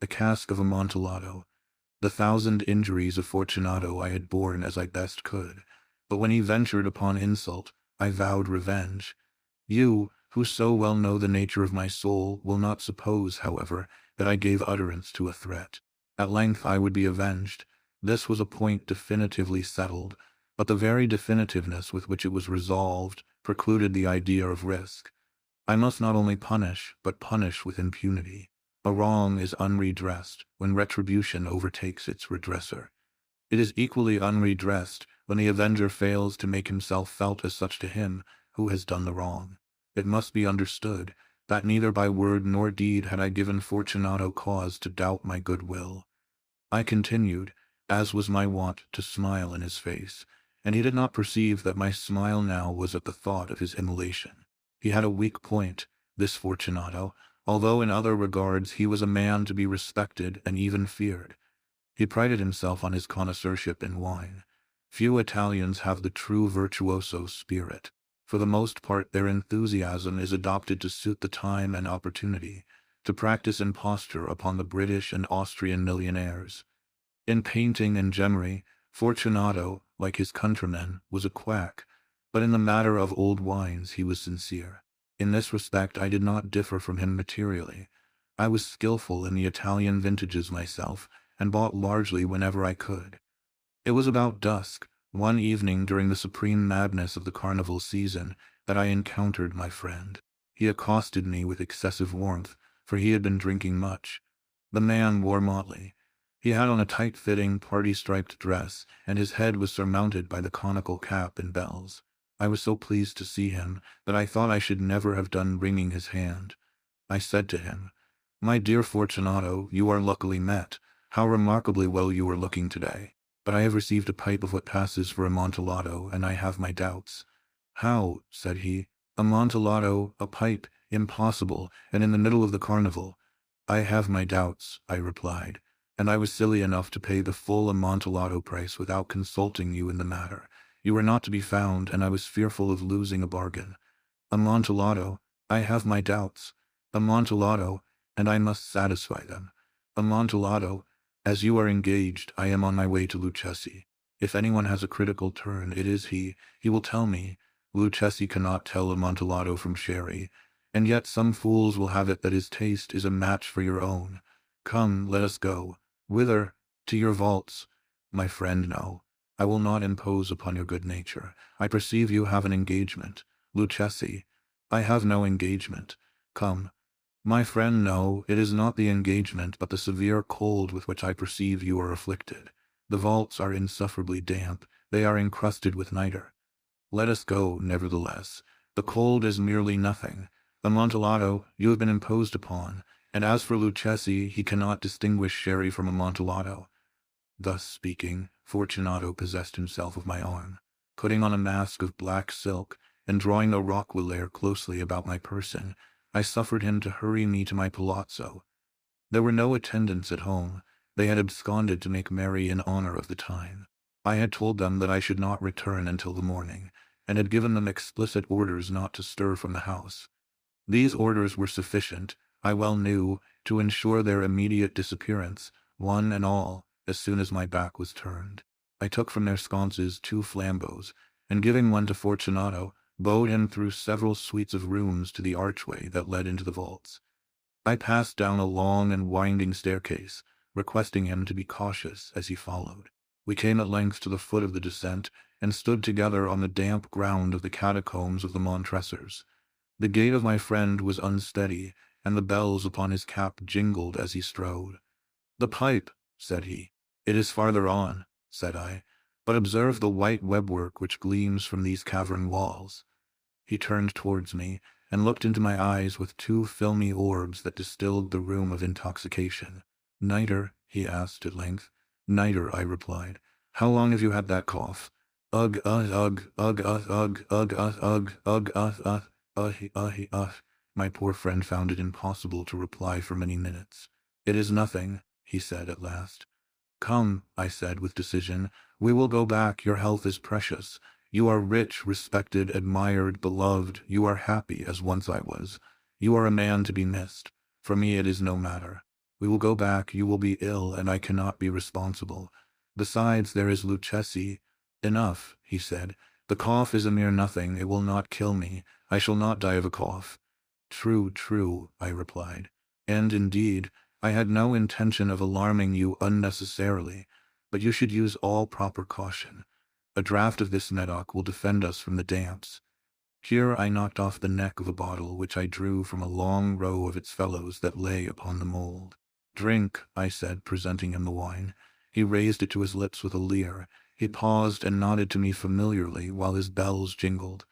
the Cask of Amontillado. The 1,000 injuries of Fortunato I had borne as I best could, but when he ventured upon insult, I vowed revenge. You, who so well know the nature of my soul, will not suppose, however, that I gave utterance to a threat. At length I would be avenged. This was a point definitively settled, but the very definitiveness with which it was resolved precluded the idea of risk. I must not only punish, but punish with impunity. A wrong is unredressed when retribution overtakes its redresser. It is equally unredressed when the avenger fails to make himself felt as such to him who has done the wrong. It must be understood that neither by word nor deed had I given Fortunato cause to doubt my good will. I continued, as was my wont, to smile in his face, and he did not perceive that my smile now was at the thought of his immolation. He had a weak point, this Fortunato, although in other regards he was a man to be respected and even feared. He prided himself on his connoisseurship in wine. Few Italians have the true virtuoso spirit. For the most part their enthusiasm is adopted to suit the time and opportunity, to practice imposture upon the British and Austrian millionaires. In painting and gemmery, Fortunato, like his countrymen, was a quack, but in the matter of old wines he was sincere. In this respect I did not differ from him materially. I was skillful in the Italian vintages myself, and bought largely whenever I could. It was about dusk, one evening during the supreme madness of the carnival season, that I encountered my friend. He accosted me with excessive warmth, for he had been drinking much. The man wore motley. He had on a tight-fitting, party-striped dress, and his head was surmounted by the conical cap and bells. I was so pleased to see him that I thought I should never have done wringing his hand. I said to him, "My dear Fortunato, you are luckily met. How remarkably well you are looking today. But I have received a pipe of what passes for Amontillado, and I have my doubts." "How?" said he. "Amontillado, a pipe, impossible, and in the middle of the carnival." "I have my doubts," I replied, "and I was silly enough to pay the full Amontillado price without consulting you in the matter. You were not to be found, and I was fearful of losing a bargain. Amontillado, I have my doubts. Amontillado, and I must satisfy them. Amontillado, as you are engaged, I am on my way to Lucchesi. If anyone has a critical turn, it is he. He will tell me. Lucchesi cannot tell Amontillado from sherry, and yet some fools will have it that his taste is a match for your own. Come, let us go. Whither? To your vaults. My friend, no. I will not impose upon your good nature. I perceive you have an engagement. Lucchesi. I have no engagement. Come. My friend, no, it is not the engagement, but the severe cold with which I perceive you are afflicted. The vaults are insufferably damp. They are encrusted with nitre. Let us go, nevertheless. The cold is merely nothing. Amontillado, you have been imposed upon, and as for Lucchesi, he cannot distinguish sherry from Amontillado. Thus speaking, Fortunato possessed himself of my arm. Putting on a mask of black silk, and drawing a roquelaire closely about my person, I suffered him to hurry me to my palazzo. There were no attendants at home. They had absconded to make merry in honor of the time. I had told them that I should not return until the morning, and had given them explicit orders not to stir from the house. These orders were sufficient, I well knew, to ensure their immediate disappearance, one and all, as soon as my back was turned. I took from their sconces 2 flambeaux, and giving one to Fortunato, bowed him through several suites of rooms to the archway that led into the vaults. I passed down a long and winding staircase, requesting him to be cautious as he followed. We came at length to the foot of the descent, and stood together on the damp ground of the catacombs of the Montresors. The gait of my friend was unsteady, and the bells upon his cap jingled as he strode. "The pipe," said he. "It is farther on," said I, "but observe the white webwork which gleams from these cavern walls." He turned towards me, and looked into my eyes with 2 filmy orbs that distilled the rheum of intoxication. "Nitre?" he asked at length. "Nitre," I replied. "How long have you had that cough?" "Ugh, ugh, ugh, ugh, ugh, ugh, ugh, ugh, ugh, ugh." My poor friend found it impossible to reply for many minutes. "It is nothing," he said at last. "Come," I said with decision, "we will go back. Your health is precious. You are rich, respected, admired, beloved. You are happy, as once I was. You are a man to be missed. For me it is no matter. We will go back, you will be ill, and I cannot be responsible. Besides, there is Lucchesi. Enough, he said. The cough is a mere nothing, it will not kill me. I shall not die of a cough. True, true, I replied. And indeed, I had no intention of alarming you unnecessarily, but you should use all proper caution. A draught of this medoc will defend us from the damps. Here I knocked off the neck of a bottle which I drew from a long row of its fellows that lay upon the mould. Drink, I said, presenting him the wine. He raised it to his lips with a leer. He paused and nodded to me familiarly while his bells jingled.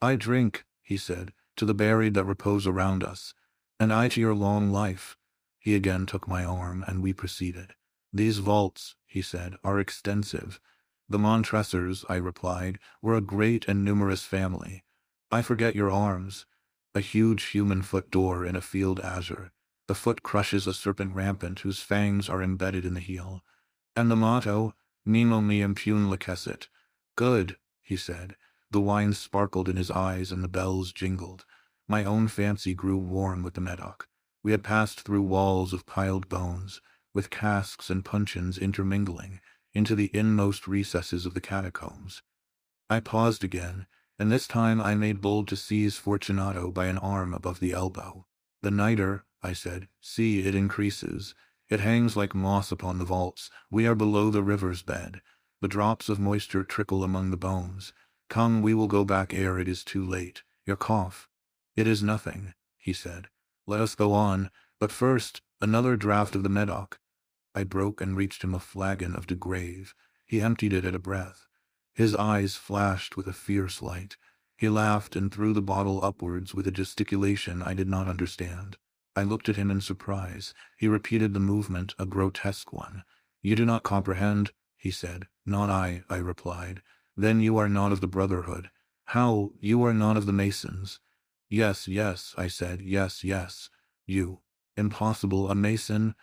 I drink, he said, to the buried that repose around us, and I to your long life. He again took my arm, and we proceeded. These vaults, he said, are extensive. The Montresors, I replied, were a great and numerous family. I forget your arms. A huge human foot door in a field azure. The foot crushes a serpent rampant whose fangs are embedded in the heel. And the motto, Nemo me impune licessit. Good, he said. The wine sparkled in his eyes and the bells jingled. My own fancy grew warm with the medoc. We had passed through walls of piled bones, with casks and puncheons intermingling, into the inmost recesses of the catacombs. I paused again, and this time I made bold to seize Fortunato by an arm above the elbow. The nitre, I said, see, it increases. It hangs like moss upon the vaults. We are below the river's bed. The drops of moisture trickle among the bones. Come, we will go back ere it is too late. Your cough. It is nothing, he said. Let us go on, but first, another draught of the medoc. I broke and reached him a flagon of de Grave. He emptied it at a breath. His eyes flashed with a fierce light. He laughed and threw the bottle upwards with a gesticulation I did not understand. I looked at him in surprise. He repeated the movement, a grotesque one. You do not comprehend, he said. Not I replied. Then you are not of the Brotherhood. How, you are not of the Masons? Yes, yes, I said, yes, yes. You. Impossible, a Mason?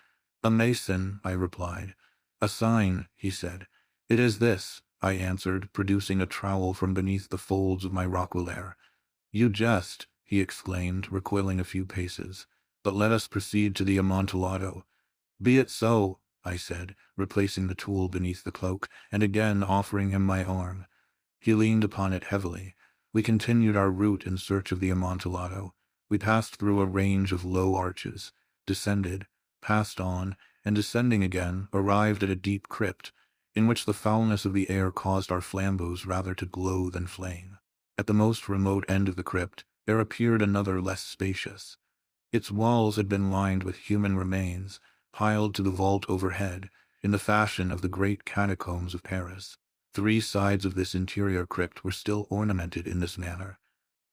A Mason, I replied. A sign, he said. It is this, I answered, producing a trowel from beneath the folds of my roquelaire. You jest, he exclaimed, recoiling a few paces. But let us proceed to the Amontillado. Be it so, I said, replacing the tool beneath the cloak, and again offering him my arm. He leaned upon it heavily. We continued our route in search of the Amontillado. We passed through a range of low arches, descended, passed on, and descending again, arrived at a deep crypt, in which the foulness of the air caused our flambeaux rather to glow than flame. At the most remote end of the crypt, there appeared another less spacious. Its walls had been lined with human remains, piled to the vault overhead, in the fashion of the great catacombs of Paris. 3 sides of this interior crypt were still ornamented in this manner.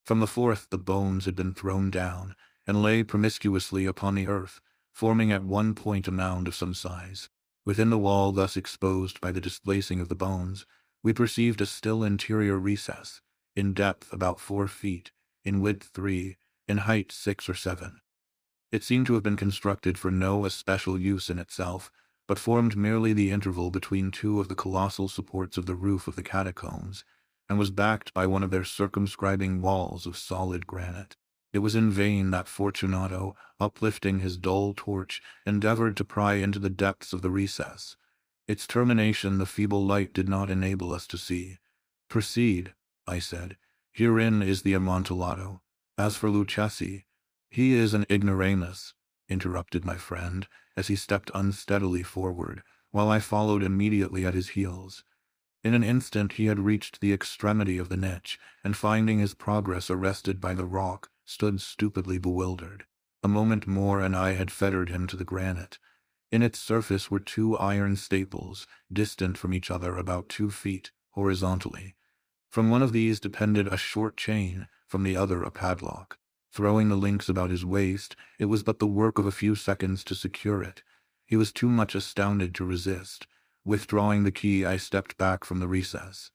From the fourth the bones had been thrown down, and lay promiscuously upon the earth, forming at one point a mound of some size. Within the wall thus exposed by the displacing of the bones, we perceived a still interior recess, in depth about 4 feet, in width 3, in height 6 or 7. It seemed to have been constructed for no especial use in itself, but formed merely the interval between 2 of the colossal supports of the roof of the catacombs, and was backed by one of their circumscribing walls of solid granite. It was in vain that Fortunato, uplifting his dull torch, endeavored to pry into the depths of the recess. Its termination the feeble light did not enable us to see. Proceed, I said. Herein is the Amontillado. As for Lucchesi, he is an ignoramus, interrupted my friend, as he stepped unsteadily forward, while I followed immediately at his heels. In an instant he had reached the extremity of the niche, and finding his progress arrested by the rock, stood stupidly bewildered. A moment more and I had fettered him to the granite. In its surface were 2 iron staples, distant from each other about 2 feet, horizontally. From one of these depended a short chain, from the other a padlock. Throwing the links about his waist, it was but the work of a few seconds to secure it. He was too much astounded to resist. Withdrawing the key, I stepped back from the recess.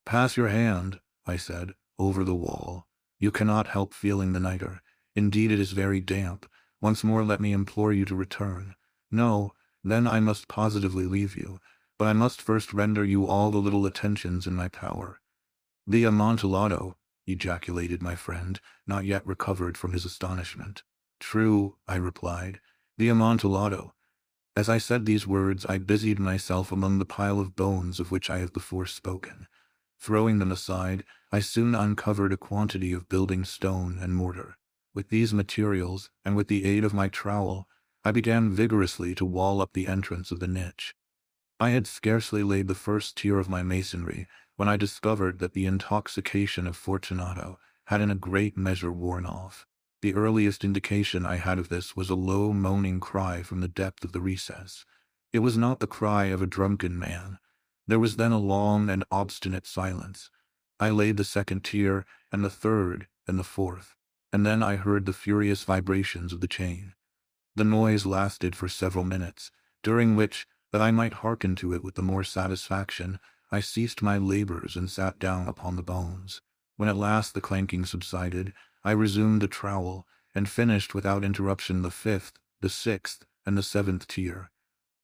Pass your hand, I said, over the wall. You cannot help feeling the nitre. Indeed, it is very damp. Once more let me implore you to return. No, then I must positively leave you, but I must first render you all the little attentions in my power. The Amontillado, ejaculated my friend, not yet recovered from his astonishment. True, I replied. The Amontillado. As I said these words, I busied myself among the pile of bones of which I have before spoken. Throwing them aside, I soon uncovered a quantity of building stone and mortar. With these materials, and with the aid of my trowel, I began vigorously to wall up the entrance of the niche. I had scarcely laid the first tier of my masonry when I discovered that the intoxication of Fortunato had in a great measure worn off. The earliest indication I had of this was a low moaning cry from the depth of the recess. It was not the cry of a drunken man. There was then a long and obstinate silence. I laid the second tier, and the third, and the fourth, and then I heard the furious vibrations of the chain. The noise lasted for several minutes, during which, that I might hearken to it with the more satisfaction, I ceased my labors and sat down upon the bones. When at last the clanking subsided, I resumed the trowel, and finished without interruption the fifth, the sixth, and the seventh tier.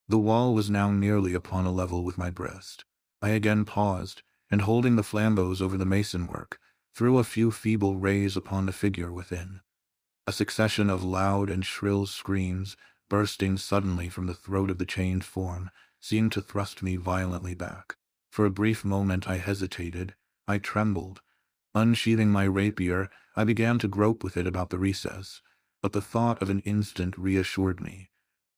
The wall was now nearly upon a level with my breast. I again paused, and holding the flambeaux over the mason-work, threw a few feeble rays upon the figure within. A succession of loud and shrill screams, bursting suddenly from the throat of the chained form, seemed to thrust me violently back. For a brief moment I hesitated, I trembled. Unsheathing my rapier, I began to grope with it about the recess, but the thought of an instant reassured me.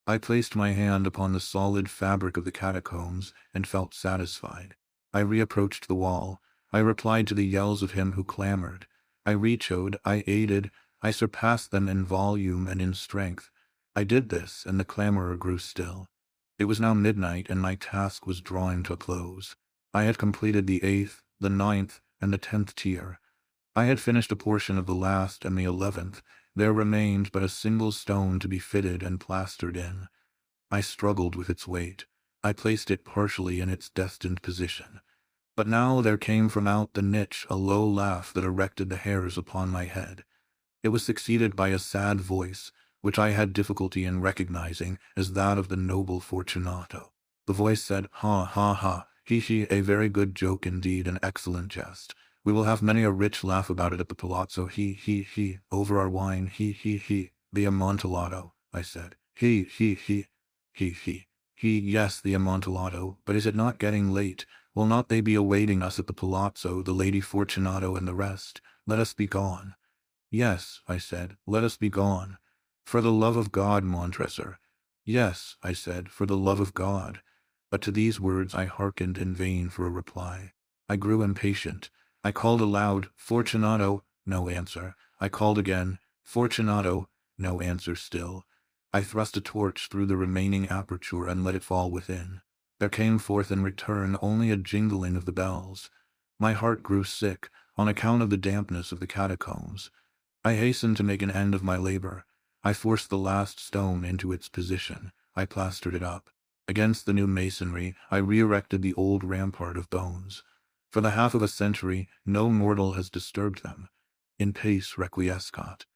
I placed my hand upon the solid fabric of the catacombs, and felt satisfied. I reapproached the wall. I replied to the yells of him who clamored. I rechoed, I aided, I surpassed them in volume and in strength. I did this, and the clamorer grew still. It was now midnight, and my task was drawing to a close. I had completed the 8th, the 9th, and the 10th tier. I had finished a portion of the last and the 11th. There remained but a single stone to be fitted and plastered in. I struggled with its weight. I placed it partially in its destined position. But now there came from out the niche a low laugh that erected the hairs upon my head. It was succeeded by a sad voice, which I had difficulty in recognizing as that of the noble Fortunato. The voice said, "Ha, ha, ha, he, a very good joke indeed, an excellent jest. We will have many a rich laugh about it at the palazzo, he, over our wine, he, the Amontillado," I said. He, yes, the Amontillado, but is it not getting late? Will not they be awaiting us at the palazzo, the Lady Fortunato and the rest? Let us be gone. "Yes," I said, "let us be gone." "For the love of God, Montresor." "Yes," I said, "for the love of God." But to these words I hearkened in vain for a reply. I grew impatient. I called aloud, "Fortunato," no answer. I called again, "Fortunato," no answer still. I thrust a torch through the remaining aperture and let it fall within. There came forth in return only a jingling of the bells. My heart grew sick, on account of the dampness of the catacombs. I hastened to make an end of my labor. I forced the last stone into its position. I plastered it up. Against the new masonry, I re-erected the old rampart of bones. For the half of a century, no mortal has disturbed them. In pace requiescat.